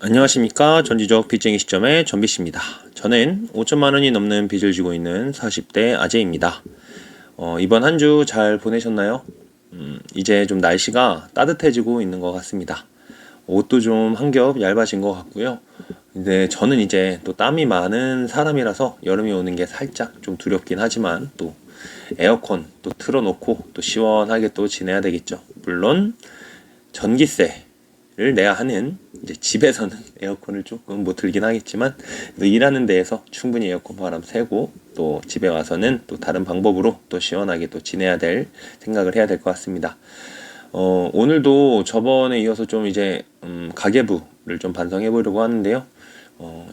안녕하십니까. 전지적 빚쟁이 시점의 전비씨입니다. 저는 5천만 원이 넘는 빚을 지고 있는 40대 아재입니다. 이번 한 주 잘 보내셨나요? 이제 좀 날씨가 따뜻해지고 있는 것 같습니다. 옷도 좀 한 겹 얇아진 것 같고요. 근데 저는 이제 또 땀이 많은 사람이라서 여름이 오는 게 살짝 좀 두렵긴 하지만 또 에어컨 또 틀어놓고 또 시원하게 또 지내야 되겠죠. 물론 전기세를 내야 하는 이제 집에서는 에어컨을 조금 못 틀긴 하겠지만 또 일하는 데에서 충분히 에어컨 바람 쐬고 또 집에 와서는 또 다른 방법으로 또 시원하게 또 지내야 될 생각을 해야 될 것 같습니다. 오늘도 저번에 이어서 좀 이제 가계부를 좀 반성해 보려고 하는데요.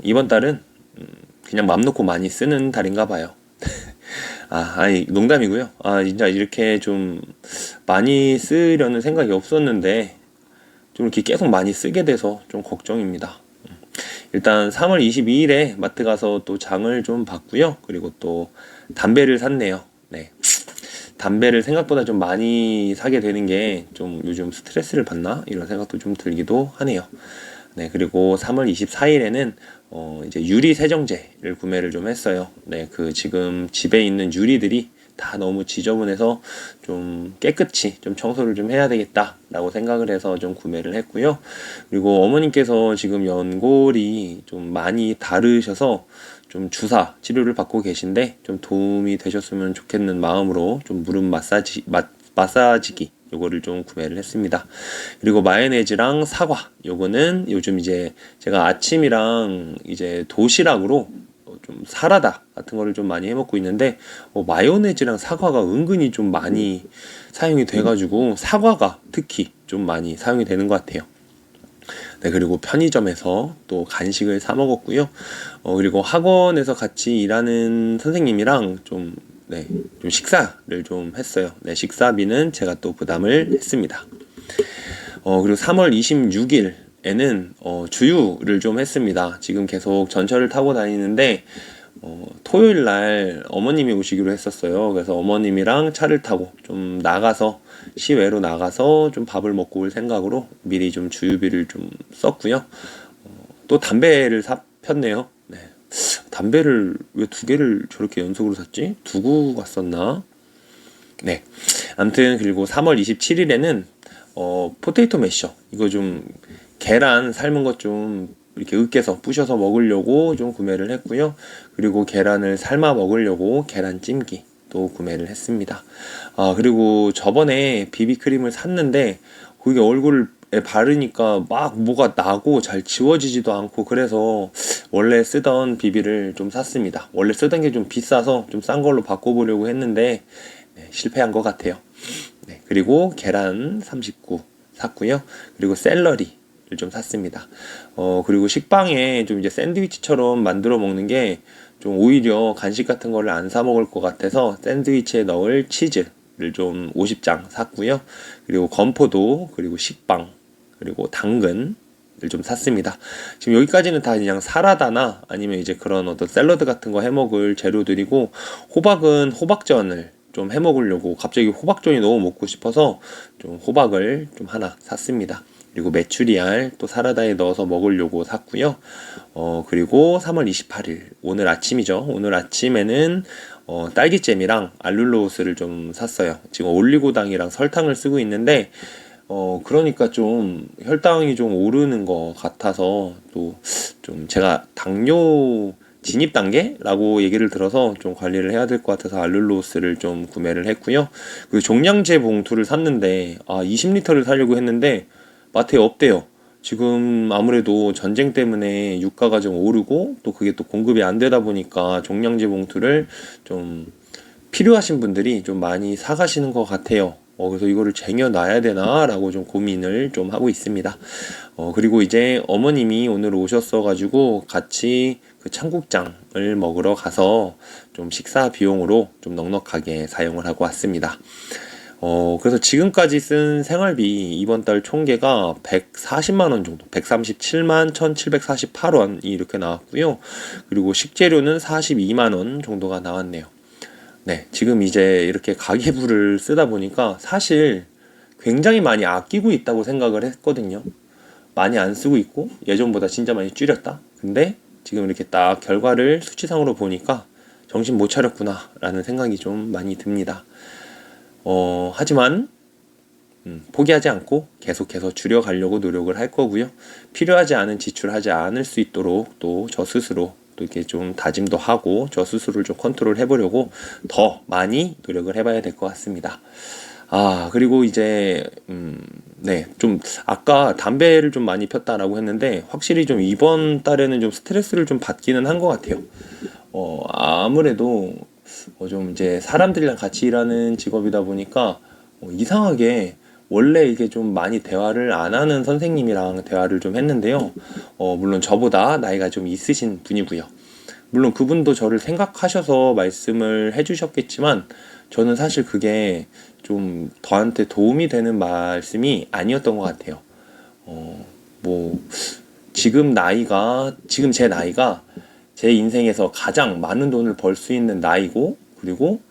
이번 달은 그냥 맘 놓고 많이 쓰는 달인가 봐요. 아니 농담이고요. 진짜 이렇게 좀 많이 쓰려는 생각이 없었는데 좀 이렇게 계속 많이 쓰게 돼서 좀 걱정입니다. 일단 3월 22일에 마트 가서 또 장을 좀 봤고요. 그리고 또 담배를 샀네요. 네. 담배를 생각보다 좀 많이 사게 되는 게 좀 요즘 스트레스를 받나? 이런 생각도 좀 들기도 하네요. 네, 그리고 3월 24일에는 이제 유리 세정제를 구매를 좀 했어요. 네, 그 지금 집에 있는 유리들이 다 너무 지저분해서 좀 깨끗이 좀 청소를 좀 해야 되겠다라고 생각을 해서 좀 구매를 했고요. 그리고 어머님께서 지금 연골이 좀 많이 다르셔서 좀 주사 치료를 받고 계신데 좀 도움이 되셨으면 좋겠는 마음으로 좀 무릎 마사지기 요거를 좀 구매를 했습니다. 그리고 마요네즈랑 사과 요거는 요즘 이제 제가 아침이랑 이제 도시락으로 좀 사라다 같은 거를 좀 많이 해 먹고 있는데 마요네즈랑 사과가 은근히 좀 많이 사용이 돼가지고 사과가 특히 좀 많이 사용이 되는 것 같아요. 네, 그리고 편의점에서 또 간식을 사 먹었고요. 그리고 학원에서 같이 일하는 선생님이랑 좀 식사를 좀 했어요. 네, 식사비는 제가 또 부담을 했습니다. 그리고 3월 26일에는 주유를 좀 했습니다. 지금 계속 전철을 타고 다니는데 토요일 날 어머님이 오시기로 했었어요. 그래서 어머님이랑 차를 타고 좀 나가서 시외로 나가서 좀 밥을 먹고 올 생각으로 미리 좀 주유비를 좀 썼고요. 또 담배를 폈네요. 네. 담배를 왜 두 개를 저렇게 연속으로 샀지? 두고 갔었나? 네. 아무튼 그리고 3월 27일에는 포테이토 매셔 이거 좀 계란 삶은 것 좀 이렇게 으깨서 부셔서 먹으려고 좀 구매를 했고요. 그리고 계란을 삶아 먹으려고 계란찜기 또 구매를 했습니다. 그리고 저번에 비비크림을 샀는데 그게 얼굴에 바르니까 막 뭐가 나고 잘 지워지지도 않고 그래서 원래 쓰던 비비를 좀 샀습니다. 원래 쓰던 게 좀 비싸서 좀 싼 걸로 바꿔보려고 했는데 실패한 것 같아요. 네, 그리고 계란 39 샀고요. 그리고 샐러리를 좀 샀습니다. 그리고 식빵에 좀 이제 샌드위치처럼 만들어 먹는 게 좀 오히려 간식 같은 거를 안 사 먹을 것 같아서 샌드위치에 넣을 치즈를 좀 50장 샀고요. 그리고 건포도, 그리고 식빵, 그리고 당근을 좀 샀습니다. 지금 여기까지는 다 그냥 사라다나 아니면 이제 그런 어떤 샐러드 같은 거 해 먹을 재료들이고 호박은 호박전을 좀 해 먹으려고 갑자기 호박전이 너무 먹고 싶어서 좀 호박을 좀 하나 샀습니다. 그리고 메추리알 또 사라다에 넣어서 먹으려고 샀고요. 그리고 3월 28일 오늘 아침이죠. 오늘 아침에는 딸기잼이랑 알룰로스를 좀 샀어요. 지금 올리고당이랑 설탕을 쓰고 있는데 그러니까 좀 혈당이 좀 오르는 것 같아서 또 좀 제가 당뇨 진입 단계라고 얘기를 들어서 좀 관리를 해야 될 것 같아서 알룰로스를 좀 구매를 했고요. 그 종량제 봉투를 샀는데 20리터를 사려고 했는데 마트에 없대요. 지금 아무래도 전쟁 때문에 유가가 좀 오르고 또 그게 또 공급이 안 되다 보니까 종량제 봉투를 좀 필요하신 분들이 좀 많이 사가시는 것 같아요. 그래서 이거를 쟁여놔야 되나라고 좀 고민을 좀 하고 있습니다. 그리고 이제 어머님이 오늘 오셨어가지고 같이 그 청국장을 먹으러 가서 좀 식사 비용으로 좀 넉넉하게 사용을 하고 왔습니다. 그래서 지금까지 쓴 생활비 이번 달 총계가 140만 원 정도, 137만 1748원이 이렇게 나왔고요. 그리고 식재료는 42만 원 정도가 나왔네요. 네, 지금 이제 이렇게 가계부를 쓰다 보니까 사실 굉장히 많이 아끼고 있다고 생각을 했거든요. 많이 안 쓰고 있고 예전보다 진짜 많이 줄였다. 근데 지금 이렇게 딱 결과를 수치상으로 보니까 정신 못 차렸구나 라는 생각이 좀 많이 듭니다. 하지만 포기하지 않고 계속해서 줄여가려고 노력을 할 거고요. 필요하지 않은 지출하지 않을 수 있도록 또 저 스스로 또 이렇게 좀 다짐도 하고 저 스스로를 좀 컨트롤 해보려고 더 많이 노력을 해봐야 될 것 같습니다. 그리고 이제 네, 좀 아까 담배를 좀 많이 폈다라고 했는데 확실히 좀 이번 달에는 좀 스트레스를 좀 받기는 한 것 같아요. 아무래도 좀 이제 사람들이랑 같이 일하는 직업이다 보니까 이상하게 원래 이게 좀 많이 대화를 안 하는 선생님이랑 대화를 좀 했는데요. 물론 저보다 나이가 좀 있으신 분이고요. 물론 그분도 저를 생각하셔서 말씀을 해주셨겠지만 저는 사실 그게 좀 저한테 도움이 되는 말씀이 아니었던 것 같아요. 뭐 지금 제 나이가 제 인생에서 가장 많은 돈을 벌 수 있는 나이고, 그리고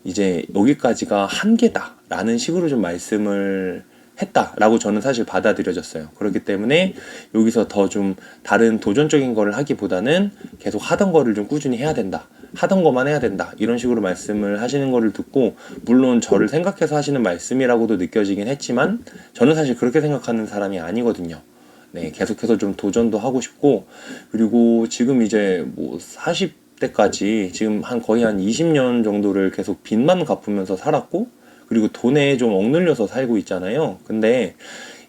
이제 여기까지가 한계다라는 식으로 좀 말씀을 했다라고 저는 사실 받아들여졌어요. 그렇기 때문에 여기서 더 좀 다른 도전적인 거를 하기보다는 계속 하던 거를 좀 꾸준히 해야 된다. 하던 것만 해야 된다. 이런 식으로 말씀을 하시는 거를 듣고, 물론 저를 생각해서 하시는 말씀이라고도 느껴지긴 했지만 저는 사실 그렇게 생각하는 사람이 아니거든요. 네, 계속해서 좀 도전도 하고 싶고, 그리고 지금 이제 뭐 40대까지 지금 거의 한 20년 정도를 계속 빚만 갚으면서 살았고, 그리고 돈에 좀 억눌려서 살고 있잖아요. 근데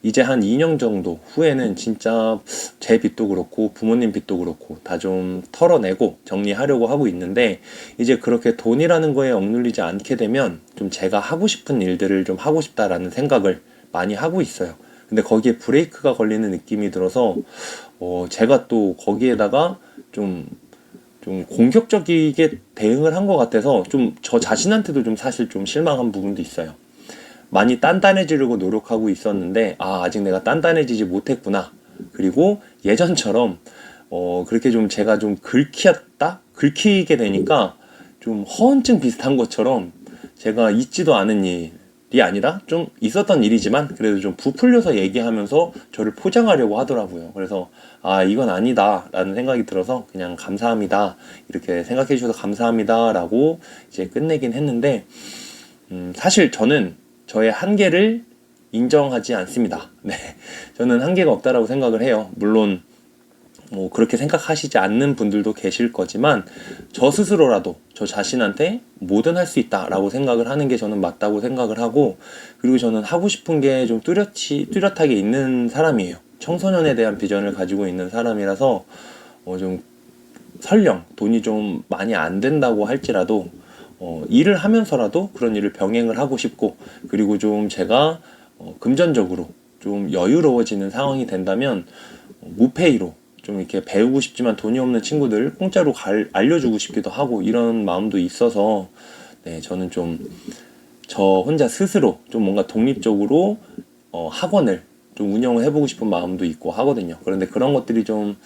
이제 한 2년 정도 후에는 진짜 제 빚도 그렇고 부모님 빚도 그렇고 다 좀 털어내고 정리하려고 하고 있는데, 이제 그렇게 돈이라는 거에 억눌리지 않게 되면 좀 제가 하고 싶은 일들을 좀 하고 싶다라는 생각을 많이 하고 있어요. 근데 거기에 브레이크가 걸리는 느낌이 들어서 제가 또 거기에다가 좀 공격적이게 대응을 한 것 같아서 좀 저 자신한테도 좀 사실 좀 실망한 부분도 있어요. 많이 단단해지려고 노력하고 있었는데 아직 내가 단단해지지 못했구나. 그리고 예전처럼 그렇게 좀 제가 좀 긁히게 되니까 좀 허언증 비슷한 것처럼 제가 있지도 않은 일이 아니라 좀 있었던 일이지만 그래도 좀 부풀려서 얘기하면서 저를 포장하려고 하더라고요. 그래서 이건 아니다 라는 생각이 들어서 그냥 감사합니다, 이렇게 생각해 주셔서 감사합니다 라고 이제 끝내긴 했는데, 사실 저는 저의 한계를 인정하지 않습니다. 네, 저는 한계가 없다라고 생각을 해요. 물론 뭐 그렇게 생각하시지 않는 분들도 계실 거지만 저 스스로라도 저 자신한테 뭐든 할 수 있다라고 생각을 하는 게 저는 맞다고 생각을 하고, 그리고 저는 하고 싶은 게 좀 뚜렷하게 있는 사람이에요. 청소년에 대한 비전을 가지고 있는 사람이라서 좀 설령 돈이 좀 많이 안 된다고 할지라도 일을 하면서라도 그런 일을 병행을 하고 싶고, 그리고 좀 제가 금전적으로 좀 여유로워지는 상황이 된다면 무페이로 좀 이렇게 배우고 싶지만 돈이 없는 친구들 공짜로 알려주고 싶기도 하고, 이런 마음도 있어서 네, 저는 좀 저 혼자 스스로 좀 뭔가 독립적으로 학원을 좀 운영을 해보고 싶은 마음도 있고 하거든요. 그런데 그런 것들이 좀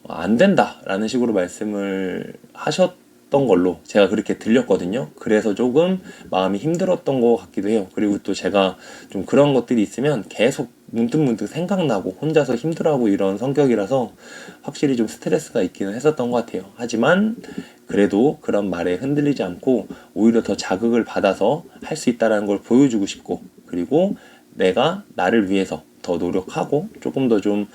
안 된다라는 식으로 말씀을 하셨던 걸로 제가 그렇게 들렸거든요. 그래서 조금 마음이 힘들었던 것 같기도 해요. 그리고 또 제가 좀 그런 것들이 있으면 계속 문득문득 생각나고 혼자서 힘들어하고 이런 성격이라서 확실히 좀 스트레스가 있기는 했었던 것 같아요. 하지만 그래도 그런 말에 흔들리지 않고 오히려 더 자극을 받아서 할 수 있다는 걸 보여주고 싶고, 그리고 내가 나를 위해서 더 노력하고 조금 더 좀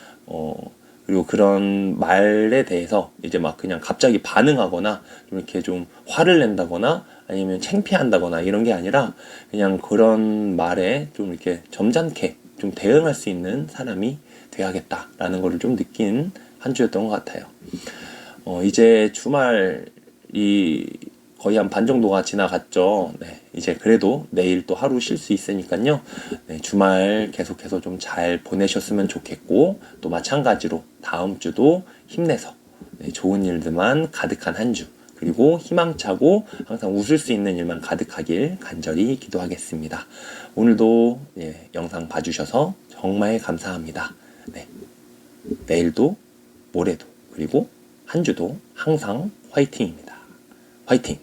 그리고 그런 말에 대해서 이제 막 그냥 갑자기 반응하거나 좀 이렇게 좀 화를 낸다거나 아니면 창피한다거나 이런 게 아니라 그냥 그런 말에 좀 이렇게 점잖게 좀 대응할 수 있는 사람이 돼야겠다라는 거를 좀 느낀 한 주였던 것 같아요. 이제 주말이 거의 한 반 정도가 지나갔죠. 네, 이제 그래도 내일 또 하루 쉴 수 있으니까요. 네, 주말 계속해서 좀 잘 보내셨으면 좋겠고, 또 마찬가지로 다음 주도 힘내서 좋은 일들만 가득한 한 주, 그리고 희망차고 항상 웃을 수 있는 일만 가득하길 간절히 기도하겠습니다. 오늘도 영상 봐주셔서 정말 감사합니다. 네, 내일도 모레도 그리고 한 주도 항상 화이팅입니다. 화이팅!